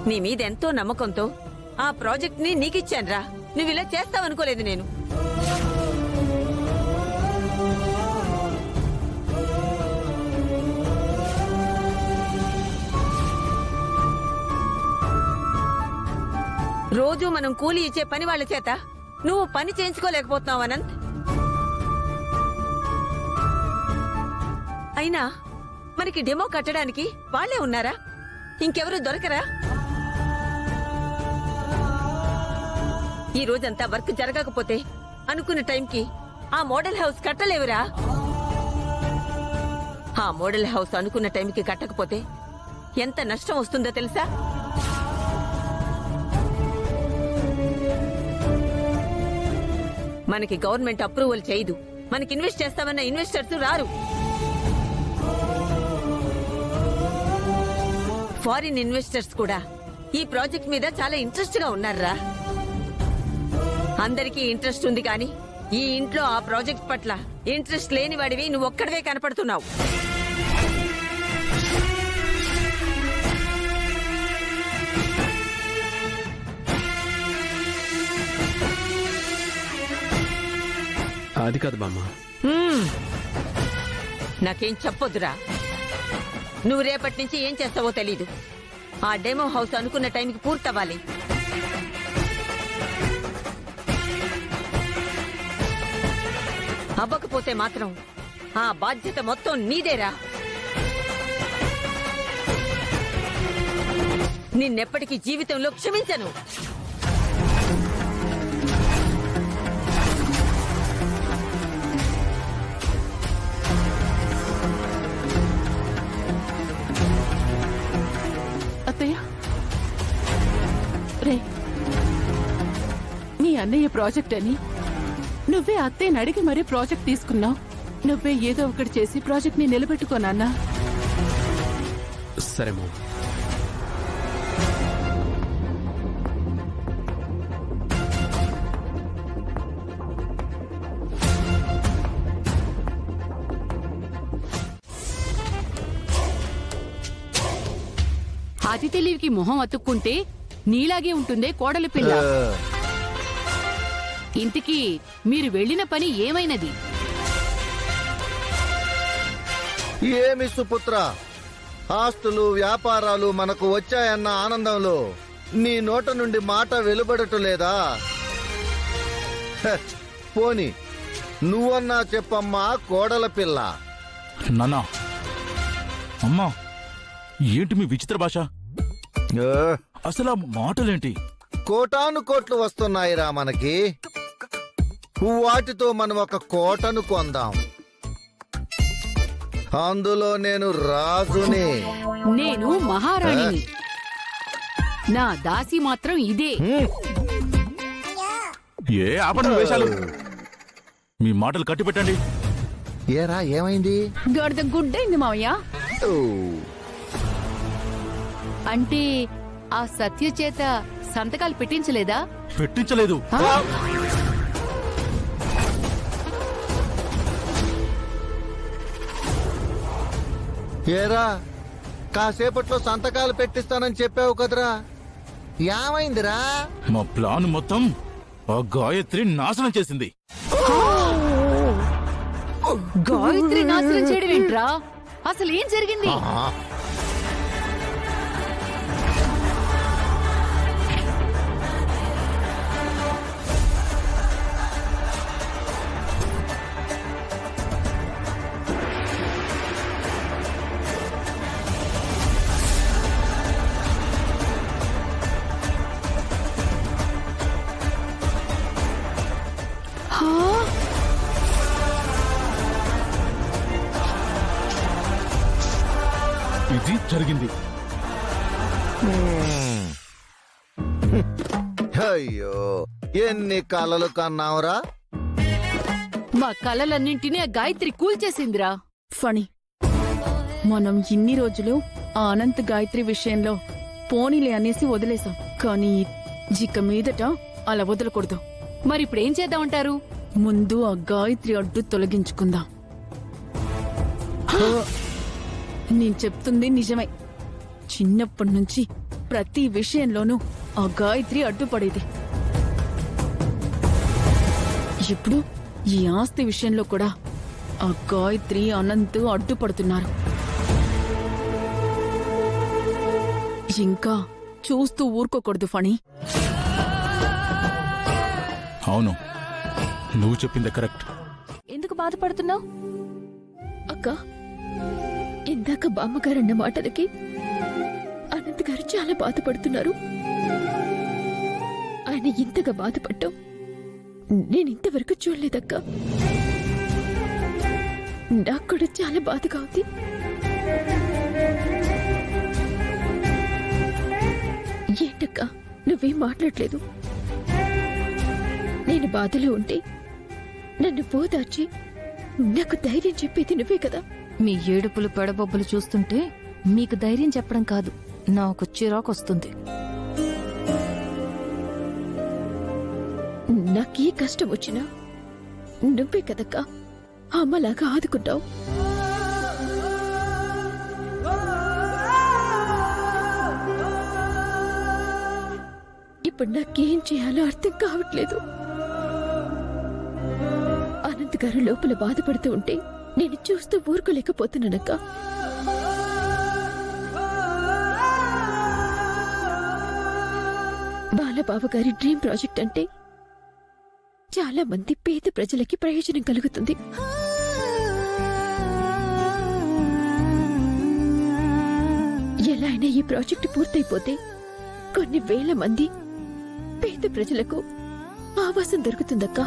నీ మీద ఎంతో నమ్మకంతో ఆ ప్రాజెక్ట్ ని నీకిచ్చానురా. నువ్వు ఇలా చేస్తావనుకోలేదు నేను. రోజు మనం కూలీ ఇచ్చే పని వాళ్ళ చేత నువ్వు పని చేయించుకోలేకపోతున్నావు అనంత్. అయినా మనకి డెమో కట్టడానికి వాళ్లే ఉన్నారా? ఇంకెవరు దొరకరా? ఈ రోజంతా వర్క్ జరగకపోతే అనుకున్న టైంకి ఆ మోడల్ హౌస్ కట్టలేవురా. ఆ మోడల్ హౌస్ అనుకున్న టైంకి కట్టకపోతే ఎంత నష్టం వస్తుందో తెలుసా? మనకి గవర్నమెంట్ అప్రూవల్ చేయదు. మనకి ఇన్వెస్ట్ చేస్తామన్న ఇన్వెస్టర్స్ రారు. ఫారిన్ ఇన్వెస్టర్స్ కూడా ఈ ప్రాజెక్ట్ మీద చాలా ఇంట్రెస్ట్ గా ఉన్నారా. అందరికీ ఇంట్రెస్ట్ ఉంది కానీ ఈ ఇంట్లో ఆ ప్రాజెక్ట్ పట్ల ఇంట్రెస్ట్ లేని వాడివి నువ్వు ఒక్కడవే కనపడుతున్నావు. అది కాదు బామ్మ. నాకేం చెప్పొద్దురా. నువ్వు రేపటి నుంచి ఏం చేస్తావో తెలీదు. ఆ డెమో హౌస్ అనుకున్న టైంకి పూర్తవ్వాలి. అవ్వకపోతే మాత్రం ఆ బాధ్యత మొత్తం నీదేరా. నిన్నెప్పటికీ జీవితంలో క్షమించను. అత్తయ్య, రే, మీ అన్నయ్య ప్రాజెక్ట్ అని నువ్వే అత్తయ్యని అడిగి మరీ ప్రాజెక్ట్ తీసుకున్నావు. నువ్వే ఏదో ఒకటి చేసి ప్రాజెక్ట్ ని నిలబెట్టుకోనన్నా. సరే మామ. అతి తెలివికి మొహం అతుక్కుంటే నీలాగే ఉంటుందే కోడలి పిల్ల. ఇంటికి మీరు వెళ్లిన పని ఏమైనది? ఏమి సుపుత్ర, ఆస్తులు వ్యాపారాలు మనకు వచ్చాయన్న ఆనందంలో నీ నోట నుండి మాట వెలువడటం లేదా? పోని నువ్వన్నా చెప్పమ్మా కోడల పిల్ల. నాన్నా, అమ్మా, ఏంటి మీ విచిత్ర భాష? అసలు ఆ మాటలేంటి? కోటాను కోట్లు వస్తున్నాయిరా మనకి. వాటితో మనం ఒక కోటను కొందాం. అందులో నేను రాజుని, నేను మహారాణిని. నా దాసి మాత్రం ఇదే. ఏ ఆపండి వేషాలు. మీ మాటలు కట్టి పెట్టండి. ఏరా ఏమైంది? గడిద గుడ్డైంది మావయ్య. ఓ, అంటే ఆ సత్య చేత సంతకాలు పెట్టించలేదా? పెట్టించలేదు. ఏరా కాసేపట్లో సంతకాలు పెట్టిస్తానని చెప్పావు కదరా, ఏమైందిరా? మా ప్లాన్ మొత్తం ఆ గాయత్రి నాశనం చేసింది. గాయత్రి నాశనం చేయడం ఏంట్రా? అసలు ఏం జరిగింది? ఇది జరిగింది. అయ్యో, ఎన్ని కలలు కన్నావురా? మా కలలన్నింటినీ ఆ గాయత్రి కూల్చేసిందిరా. ఫణి, మనం ఇన్ని రోజులు ఆ అనంత్ గాయత్రి విషయంలో పోనీలే అనేసి వదిలేశాం. కానీ ఇక మీదట అలా వదలకూడదు. మరిప్పుడేం చేద్దామంటారు? ముందు ఆ గాయత్రి అడ్డు తొలగించుకుందాం. నేను చెప్తుంది నిజమే. చిన్నప్పటి నుంచి ప్రతి విషయంలోనూ ఆ గాయత్రి అడ్డుపడేది. ఇప్పుడు ఈ ఆస్తి విషయంలో కూడా ఆ గాయత్రి అనంత్ అడ్డుపడుతున్నారు. ఇంకా చూస్తూ ఊరుకోకూడదు ఫణి. అవును, నువ్వు చెప్పింది కరెక్ట్. ఎందుకు బాధపడుతున్నావు అక్క? ఇందాక బామ్మగారన్న మాటలకి అనంత్ గారు చాలా బాధపడుతున్నారు. ఆయన ఇంతగా బాధపడ్డం నేనింతవరకు చూడలేదక్క. నాకు కూడా చాలా బాధగా ఉంది. ఏంటక్క నువ్వేం మాట్లాడలేదు? నేను బాధలో ఉంటే నన్ను పోదార్చి నాకు ధైర్యం చెప్పేది నువ్వే కదా. మీ ఏడుపులు పెడబొబ్బలు చూస్తుంటే మీకు ధైర్యం చెప్పడం కాదు, నాకు చిరాకు వస్తుంది. నాకే కష్టం వచ్చినా నువ్వే కదక్కా అమ్మలాగా ఆదుకుంటావు. ఇప్పుడు నాకేం చేయాలో అర్థం కావట్లేదు. అనంత్ గారు లోపల బాధపడుతూ ఉంటే నేను చూస్తూ ఊరుకోలేకపోతున్నానక్క. బాలబాబు గారి డ్రీమ్ ప్రాజెక్ట్ అంటే చాలా మంది పేద ప్రజలకి ప్రయోజనం కలుగుతుంది. ఎలా అయినా ఈ ప్రాజెక్టు పూర్తయిపోతే కొన్ని వేల మంది పేద ప్రజలకు ఆవాసం దొరుకుతుందక్కా.